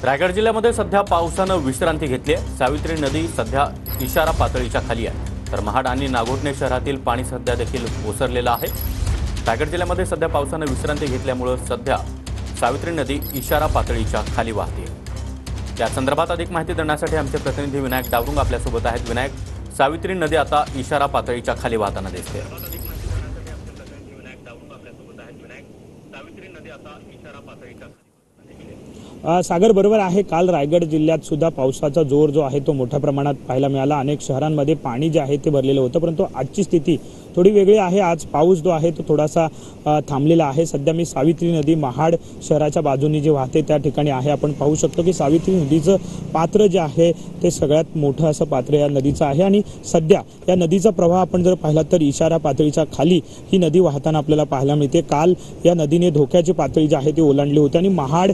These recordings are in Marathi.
रायगड जिल्ह्यामध्ये सध्या पावसानं विश्रांती घेतली आहे। सावित्री नदी सध्या इशारा पातळीच्या खाली आहे, तर महाड आणि नागोठणे शहरातील पाणी सध्या देखील ओसरलेलं आहे। रायगड जिल्ह्यामध्ये सध्या पावसानं विश्रांती घेतल्यामुळे सध्या सावित्री नदी इशारा पातळीच्या खाली वाहते। या संदर्भात अधिक माहिती देण्यासाठी आमचे प्रतिनिधी विनायक डावरुंग आपल्यासोबत आहेत। विनायक, सावित्री नदी आता इशारा पातळीच्या खाली वाहताना दिसते। सागर बरोबर आहे। काल रायगड जिल्ह्यात सुद्धा पावसाचा जोर जो आहे तो मोठ्या प्रमाणात पाहायला मिळाला। अनेक शहरांमध्ये पाणी जे आहे ते भरलेलं होतं, परंतु आजची स्थिती थोडी वेगळी आहे। आज पाऊस जो आहे तो थोडासा थांबलेला आहे। सध्या मी सावित्री नदी महाड शहराच्या बाजूने जे वाहते त्या ठिकाणी आहे। आपण पाहू शकतो की सावित्री नदीचं पात्र जे आहे ते सगळ्यात मोठं असं पात्र या नदीचं आहे आणि सध्या या नदीचा प्रवाह आपण जर पाहिला तर इशारा पातळीच्या खाली ही नदी वाहताना आपल्याला पाहायला मिळते। काल या नदीने धोक्याची पातळी जी आहे ती ओलांडली होती आणि महाड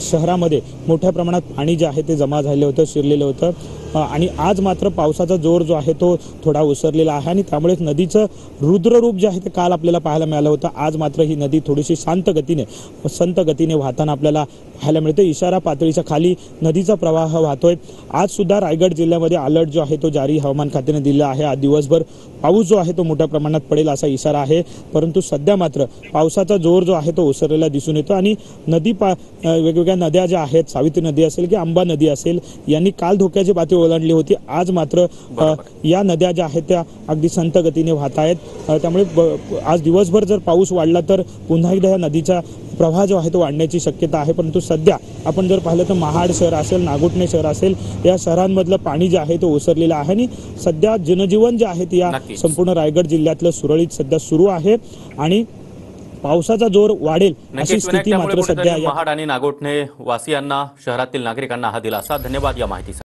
शहरामध्ये मोठ्या प्रमाणात पाणी जे आहे ते जमा झालेलं होतं, शिरलेलं होतं आणि आज मात्र पावसाचा जोर जो आहे तो थोडा ओसरलेला आहे आणि त्यामुळे नदीचं रुद्ररूप जे आहे ते काल आपल्याला पाहायला मिळालं होतं। आज मात्र ही नदी थोडीशी संत गतीने वाहताना आपल्याला पाहायला मिळते। इशारा पातळीच्या खाली नदीचा प्रवाह वाहतोय। आज सुद्धा रायगड जिल्ह्यामध्ये अलर्ट जो आहे तो जारी हवामान खात्याने दिला आहे। आज दिवसभर पाऊस जो आहे तो मोठ्या प्रमाणात पडेल असा इशारा आहे, परंतु सध्या मात्र पावसाचा जोर जो आहे तो ओसरलेला दिसून येतो आणि वेगवेगळ्या नद्या ज्या आहेत, सावित्री नदी असेल की अंबा नदी असेल, यांनी काल धोक्याची पातळी ओलांडली होती। आज मात्र या नद्या ज्या आहेत त्या अगदी संत गतीने वाहत आहेत। त्यामुळे आज दिवसभर जर पाऊस वाढला तर पुन्हा एकदा या नदीचा प्रवाह जो आहे तो वाढण्याची शक्यता आहे। परंतु सध्या आपण जर पाहिलं तर महाड शहर असेल, नागोठणे शहर असेल, या शहरांमधलं पाणी जे आहे ते ओसरलेलं आहे आणि सध्या जनजीवन जे आहे ते या संपूर्ण रायगड जिल्ह्यातलं सुरळीत सध्या सुरू आहे आणि पावसाचा जोर वाढेल अशी स्थिती मात्र सध्या महाड आणि नागोठणे वासियांना, शहरातील नागरिकांना हा दिलासा। धन्यवाद या माहितीसाठी।